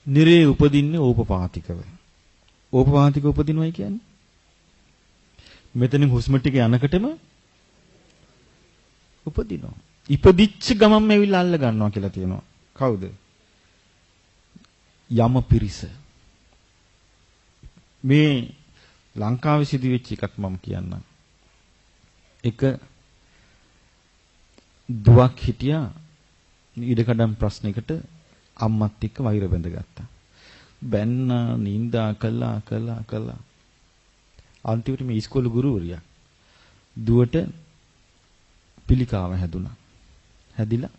නිරේ උපදින්නේ ඕපපාතිකව. ඕපපාතික උපදිනවයි කියන්නේ මෙතනින් හුස්ම ටික යනකටම උපදිනවා. ඉපදිච්ච ගමන්ම ඇවිල්ලා අල්ල ගන්නවා කියලා තියෙනවා. කවුද? යම පිරිස. මේ ලංකාවේ සිදුවෙච්ච එකක් මම කියන්නම්. එක දුවක් හිටියා ඉඩකඩම් ප්‍රශ්නයකට අම්මත් එක්ක වෛර බැඳගත්තා. බැන්න නින්දා කළා. අන්තිමට මේ ඉස්කෝලේ ගුරුවරියා දුවට පිළිකාව හැදුනා. හැදිලා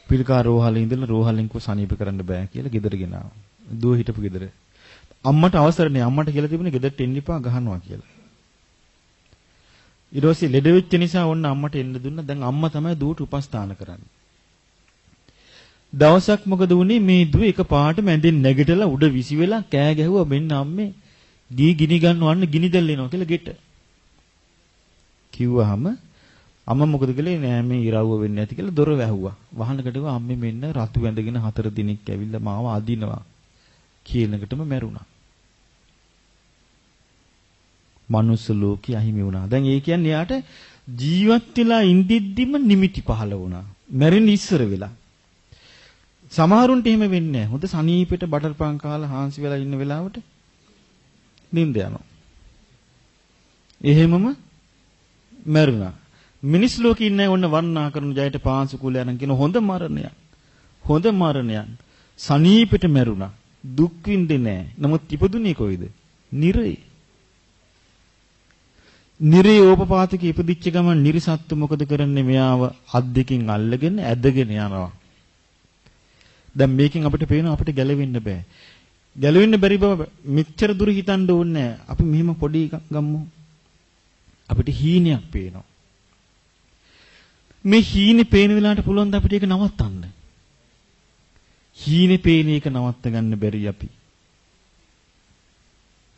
පිළිකා රෝහලේ ඉඳලා රෝහලෙන් කෝ සනීප කරන්න බෑ කියලා ගෙදර ගෙනාවා. දුව හිටපු ගෙදර. අම්මට අවසර නෑ. අම්මට කියලා තිබුණේ ගෙදරට එන්න එපා ගහනවා කියලා. ඊට පස්සේ ලෙඩ වෙච්ච නිසා ඔන්න අම්මට එන්න දුන්නා. දැන් අම්මා තමයි දුවට උපස්ථාන කරන්නේ. දවසක් මොකද වුනේ මේ දුව එකපාරට මැදෙන් නැගිටලා උඩ විසි වෙලා කෑ ගැහුවා මෙන්න අම්මේ දී ගිනි ගන්නවන්න ගිනි දැල් එනවා කියලා ගෙට. කිව්වහම අම්මා මොකද කළේ නෑ මේ ඉරව්ව වෙන්නේ නැති කියලා දොර වැහුවා. වහනකට ගිහුවා අම්මේ මෙන්න රතු වැඳගෙන 4 දිනක් ඇවිල්ලා මාව අදිනවා කියනකටම මැරුණා. මනුස්ස ලෝකේ අහිමි වුණා. දැන් ඒ කියන්නේ යාට ජීවත් වෙලා ඉඳිද්දිම නිමිති පහළ වුණා. මැරෙන්න ඉස්සර වෙලා. සමහරුන්ට එහෙම වෙන්නේ නැහැ. හොඳ සනීපෙට බටර් පාන් කාලා හාන්සි වෙලා ඉන්න වෙලාවට නිින්ද යනවා. එහෙමම මැරුණා. මිනිස් ලෝකේ ඉන්නේ ඔන්න වර්ණනා කරන ජයට පාංශු කුල යන කියන හොඳ මරණයක්. හොඳ මරණයක්. සනීපෙට මැරුණා. දුක් විඳින්නේ නැහැ. නමුත් ඉපදුනේ කොයිද? නිරේ. නිරේ ඕපපාතික ඉපදිච්ච ගමන් නිරිසත්තු මොකද කරන්නේ? මෙයාව අත් දෙකින් අල්ලගෙන ඇදගෙන යනවා. දැන් මේකෙන් අපිට පේනවා අපිට ගැලවෙන්න බෑ. ගැලවෙන්න බැරි බව මෙච්චර දුර හිතන්න ඕනේ නැහැ. අපි මෙහෙම පොඩි එකක් ගමු. අපිට හීනයක් පේනවා. මේ හීනේ පේන වෙලාවට පුළුවන් ද අපිට ඒක නවත්තන්න? හීනේ පේන එක නවත්ත ගන්න බැරි අපි.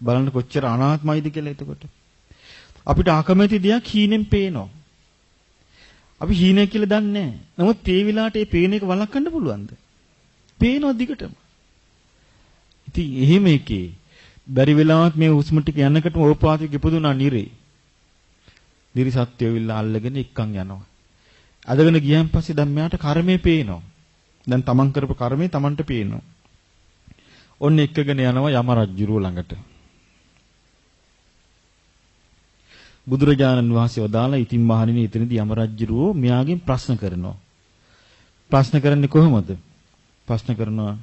බලන්න කොච්චර අනාත්මයිද කියලා එතකොට. අපිට අකමැති දෙයක් හීනෙන් පේනවා. අපි හීනයක් කියලා දන්නේ නැහැ. නමුත් ඒ වෙලාවට ඒ පේන එක වළක්වන්න පුළුවන්ද? පේනවා දිගටම. ඉතින් එහෙම එකේ බැරි වෙලාවත් මේ හුස්ම ටික යනකොටම ඕපාතික ඉපදුනා නිරේ. නිරිසත්ත්වය විල්ලා අල්ලගෙන එක්කන් යනවා. අදගෙන ගියන් පස්සේ දැන් මෙයාට කර්මය පේනවා. දැන් තමන් කරපු කර්මය තමන්ට පේනවා. ඔන්න එක්කගෙන යනවා යම රජුරුව ළඟට. බුදුරජාණන් වහන්සේ වදාලා ඉතින් මහණෙනි එතනදී යම රජුරුව මෙයාගෙන් ප්‍රශ්න කරනවා. ප්‍රශ්න කරන්නේ කොහොමද? ප්‍රශ්න කරනවා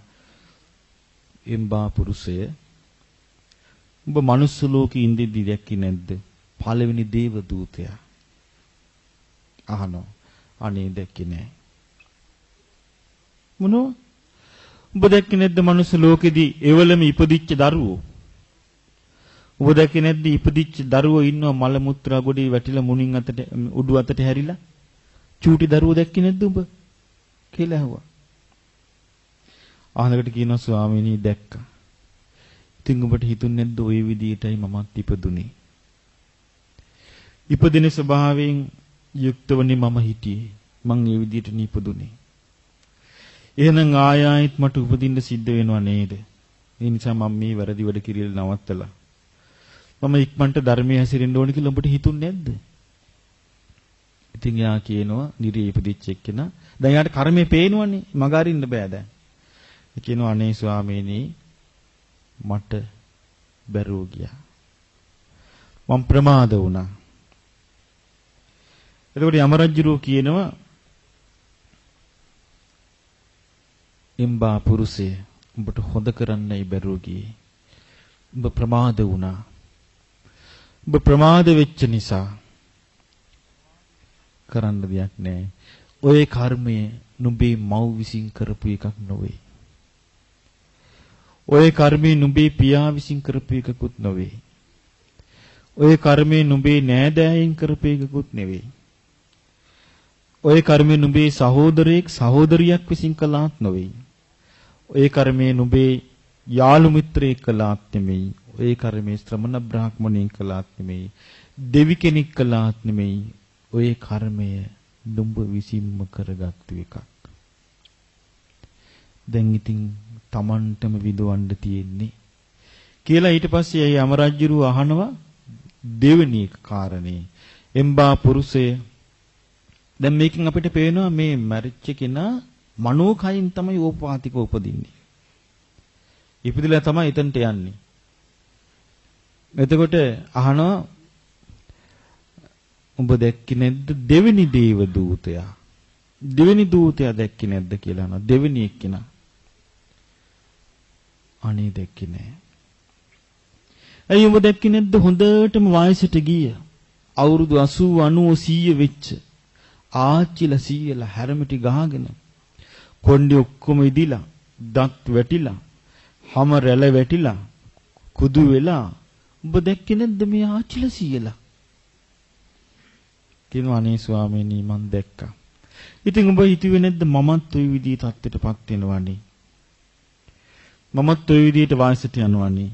එම්බා පුරුෂය ඔබ මනුස්ස ලෝකේ ඉඳිද්දි දැක්කේ නැද්ද? පළවෙනි දේව දූතයා. අහනවා. අනේ දැක්කේ නෑ. මොනෝ? ඔබ දැක්කේ නැද්ද මනුස්ස ලෝකෙදී එවලම ඉපදිච්ච දරුවෝ? ඔබ දැක්කේ නැද්ද ඉපදිච්ච දරුවෝ ඉන්නවා මල මුත්‍රා ගොඩේ වැටිලා මුණින් අතට උඩු අතට හැරිලා? චූටි දරුවෝ දැක්කේ නැද්ද ඔබ? කියලා ඇහුවා. අහනකට කියනවා ස්වාමීනි දැක්කා. ඉතින් ඔබට හිතුන්නේ නැද්ද ওই විදිහටයි මමත් ඉපදුනේ? ඉපදින ස්වභාවයෙන් යුක්තවනේ මම හිටියේ. මං ඒ විදිහට නිපදුනේ. එහෙනම් ආයෙත් මට උපදින්න සිද්ධ වෙනව නේද? ඒ නිසා මම මේ වැරදි වැඩ කිරියල නවත්තලා මම ඉක්මනට ධර්මයේ හැසිරෙන්න ඕන කියලා ඔබට හිතුන්නේ නැද්ද? ඉතින් යා කියනවා නිරේ ඉපදිච්ච එක්කෙනා දැන් යාට කර්මය පේනවනේ මග අරින්න බෑ දැන්. ඒ කියනවා අනේ ස්වාමීනි මට බැරුව ගියා. මම ප්‍රමාද වුණා. එතකොට යම රජුරෝ කියනවා එම්බා පුරුෂය උඹට හොඳ කරන්නයි බැරුව ගියේ. උඹ ප්‍රමාද වුණා. උඹ ප්‍රමාද වෙච්ච නිසා කරන්න දෙයක් නැහැ. ඔය කර්මය නුඹේ මව් විසින් කරපු එකක් නොවේ. ඔය කර්මය නුඹේ පියා විසින් කරපු එකකුත් නොවේ. ඔය කර්මය නුඹේ නෑදෑයින් කරපු එකකුත් නෙවෙයි. ඔය කර්මය නුඹේ සහෝදරයෙක් සහෝදරියක් විසින් කළාත් නොවේ. ඔය කර්මය නුඹේ යාළු මිත්‍රයෙක් කළාත් නෙමෙයි. ඔය කර්මය ශ්‍රමණ බ්‍රාහ්මණයෙක් කළාත් නෙමෙයි. දෙවි කෙනෙක් කළාත් නෙමෙයි. ඔය කර්මය නුඹ විසින්ම කරගත්තු එකක්. දැන් ඉතින් Tamanටම විඳවන්න තියෙන්නේ කියලා ඊට පස්සේ ඒ යමරජුරු අහනවා දෙවෙනි කාරණේ එම්බා පුරුෂය දැන් මේකෙන් අපිට පේනවා මේ මරිච්ච කෙනා මනෝකයින් තමයි ඕපාතික උපදින්නේ. ඉපදිලා තමයි එතනට යන්නේ. එතකොට අහනවා උඹ දැක්කේ නැද්ද දෙවෙනි දේව දූතයා? දෙවෙනි දූතයා දැක්කේ නැද්ද කියලා අහනවා. දෙවෙනි එක්කිනා. අනේ දැක්කේ නැහැ. ඇයි උඹ දැක්කේ නැද්ද හොඳටම වයසට ගිය අවුරුදු 80 90 100 වෙච්ච ආච්චිලා සීයලා හැරමිටි ගහගෙන කොණ්ඩේ ඔක්කොම ඉදිලා දත් වැටිලා හැම රැළ වැටිලා කුදු වෙලා උඹ දැක්කේ නැද්ද මේ ආච්චිලා සීයලා කියනවා අනේ ස්වාමීනි මං දැක්කා. ඉතින් උඹ හිතුවේ නැද්ද මමත් ওই විදිහේ තත්ත්වයටපත් වෙනවනේ. මමත් ওই විදිහට වයසට යනවනේ.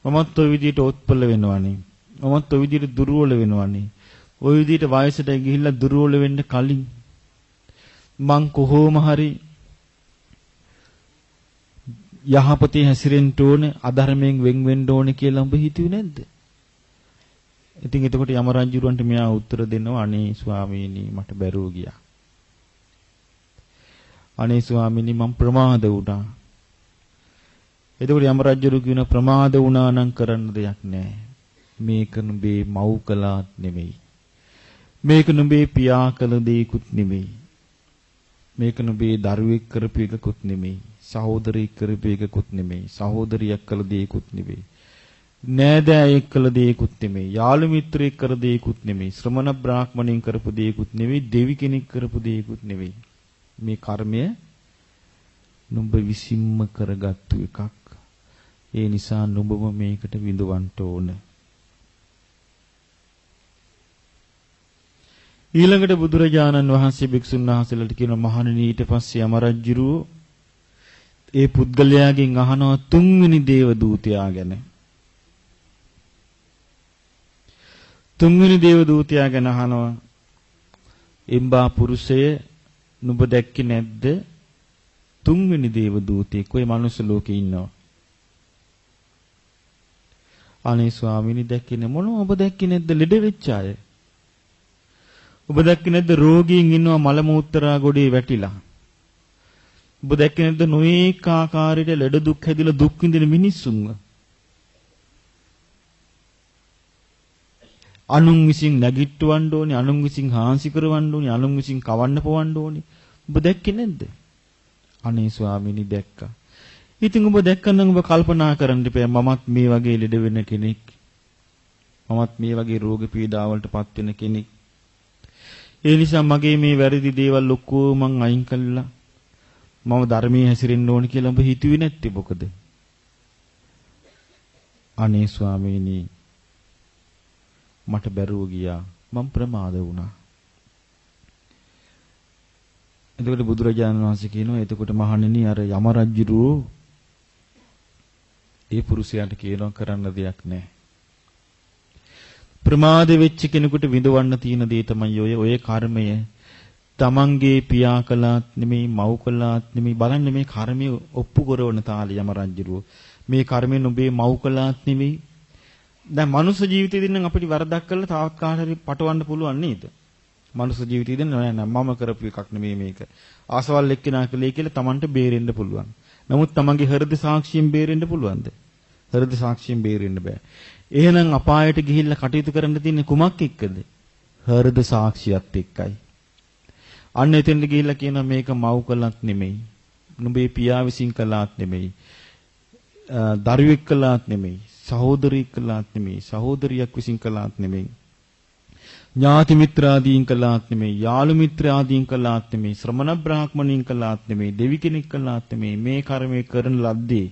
මමත් ওই විදිහට ඔත්පල වෙනවනේ. මමත් ওই විදිහට දුර්වල වෙනවනේ. ওই විදිහට වයසට ගිහිල්ලා දුර්වල වෙන්න කලින් මං කොහොම හරි යහපතේ හැසිරෙන්න ඕනේ අධර්මයෙන් වෙන් වෙන්න ඕනේ කියලා උඹ හිතුවේ නැද්ද? ඉතින් එතකොට යම රජුරන්ට මෙයා උත්තර දෙනවා අනේ ස්වාමීනි මට බැරුව ගියා. අනේ ස්වාමීනි මම ප්‍රමාද වුණා. එතකොට යම රජුරු කියන ප්‍රමාද වුණා නම් කරන්න දෙයක් නැහැ. මේක නුඹේ මව් කළාත් නෙමෙයි. මේක නුඹේ පියා කළ දෙයක්ුත් නෙමෙයි. මේක නුඹේ දරුවෙක් කරපු එකකුත් නෙමෙයි. සහෝදරයෙක් කරපු එකකුත් නෙමෙයි. සහෝදරියක් කළ දෙයක්ුත් නෙමෙයි. නෑදෑයෙක් කළ දෙයක්ුත් නෙමෙයි. යාළු මිත්‍රයෙක් කර දෙයක්ුත් නෙමෙයි. ශ්‍රමණ බ්‍රාහ්මණයෙන් කරපු දෙයක්ුත් නෙමෙයි. දෙවි කෙනෙක් කරපු දෙයක්ුත් නෙමෙයි. මේ කර්මය නුඹ විසින්ම කරගත්තු එකක්. ඒ නිසා නුඹම මේකට විඳවන්න ඕන. ඊළඟට බුදුරජාණන් වහන්සේ භික්ෂුන් වහන්සේලාට කියන මහණෙනි ඊට පස්සේ යමරජුරුව ඒ පුද්ගලයාගෙන් අහනවා තුන්වෙනි දේව දූතයා ගැන. තුන්වෙනි දේව දූතයා ගැන අහනවා එම්බා පුරුෂය නුඹ දැක්කේ නැද්ද තුන්වෙනි දේව දූතයෙක් ඔය මනුස්ස ලෝකේ ඉන්නවා. අනේ ස්වාමීනි දැක්කේ නේ මොනවා ඔබ දැක්කේ නැද්ද ලෙඩ වෙච්ච අය? ඔබ දැක්කේ නැද්ද රෝගීන් ඉන්නවා මල මූත්‍රා ගොඩේ වැටිලා? ඔබ දැක්කේ නැද්ද නොඒක ආකාරයට ලෙඩ දුක් හැදිලා දුක් විඳින මිනිස්සුන්ව? අනුන් විසින් නැගිටවන්න ඕනේ, අනුන් විසින් හාන්සි කරවන්න ඕනේ, අනුන් විසින් කවන්න පොවන්න ඕනේ. ඔබ දැක්කේ නැද්ද? අනේ ස්වාමීනි දැක්කා. ඉතින් ඔබ දැක්කනම් ඔබ කල්පනා කරන්න ඉපෑ මමත් මේ වගේ ලෙඩ වෙන කෙනෙක්. මමත් මේ වගේ රෝග පීඩාවලටපත් වෙන කෙනෙක්. ඒ නිසා මගේ මේ වැරදි දේවල් ඔක්කොම මං අයින් කළා. මම ධර්මයේ හැසිරෙන්න ඕන කියලා ඔබ හිතුවේ නැත්තේ මොකද? අනේ ස්වාමීනි මට බැරුව ගියා. මම ප්‍රමාද වුණා. එතකොට බුදුරජාණන් වහන්සේ කියනවා එතකොට මහණෙනි අර යම රජුරෝ ඒ පුරුෂයාට කියනවා කරන්න දෙයක් නැහැ. ප්‍රමාද වෙච්ච කෙනෙකුට විඳවන්න තියෙන දේ තමයි ඔය කර්මය. තමන්ගේ පියා කළාත් නෙමෙයි මව් කළාත් නෙමෙයි බලන්න මේ කර්මය ඔප්පු කරන තාලේ යම රජුරෝ මේ කර්මය නුඹේ මව් කළාත් නෙමෙයි. දැන් මනුස්ස ජීවිතේදී නම් අපිට වරදක් කළා තාවත් කාටරි පටවන්න පුළුවන් නේද? මනුස්ස ජීවිතේදී නෑ මම කරපු එකක් නෙමෙයි මේක. ආසවල් එක්කෙනා කළේ කියලා Tamanට බේරෙන්න පුළුවන්. නමුත් Tamanගේ හෘද සාක්ෂියෙන් බේරෙන්න පුළුවන්ද? හෘද සාක්ෂියෙන් බේරෙන්න බෑ. එහෙනම් අපායට ගිහිල්ලා කටයුතු කරන්න තියෙන්නේ කුමක් එක්කද? හෘද සාක්ෂියත් එක්කයි. අන්න එතෙන්ට ගිහිල්ලා කියනවා මේක මව් කළත් නෙමෙයි. නුඹේ පියා විසින් කළාත් නෙමෙයි. දරුවෙක් කළාත් නෙමෙයි. සහෝදරියෙක් කළාත් නෙමෙයි. සහෝදරියක් විසින් කළාත් නෙමෙයි. ඥාති මිත්‍රාදීන් කළාත් නෙමෙයි. යාළු මිත්‍රාදීන් කළාත් නෙමෙයි. ශ්‍රමණ බ්‍රාහ්මණීන් කළාත් නෙමෙයි. දෙවි කෙනෙක් කළාත් නෙමෙයි. මේ කර්මය කරන ලද්දේ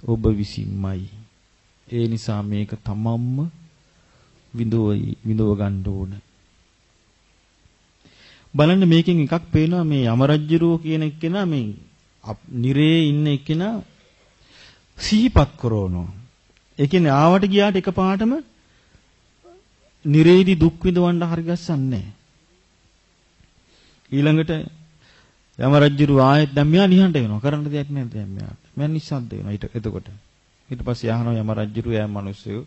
ඔබ විසින්මයි. ඒ නිසා මේක තමන්ම විඳව ගන්න ඕන. බලන්න මේකෙන් එකක් පේනවා මේ යමරජ්ජුරුව කියන එක්කෙනා මේ නිරේ ඉන්න එක්කෙනා සිහිපත් කරනවා. ඒ කියන්නේ ආවට ගියාට එකපාරටම නිරේදි දුක් විඳවන්න හරි ගස්සන්නේ නැහැ. ඊළඟට යම රජුරු ආයෙත් දැන් මෙයා නිහඬ වෙනවා. කරන්න දෙයක් නැහැ දැන් මෙයාට. මෙයා නිස්සද්ද වෙනවා ඊට එතකොට. ඊට පස්සේ අහනවා යම රජුරු යා මිනිස්සු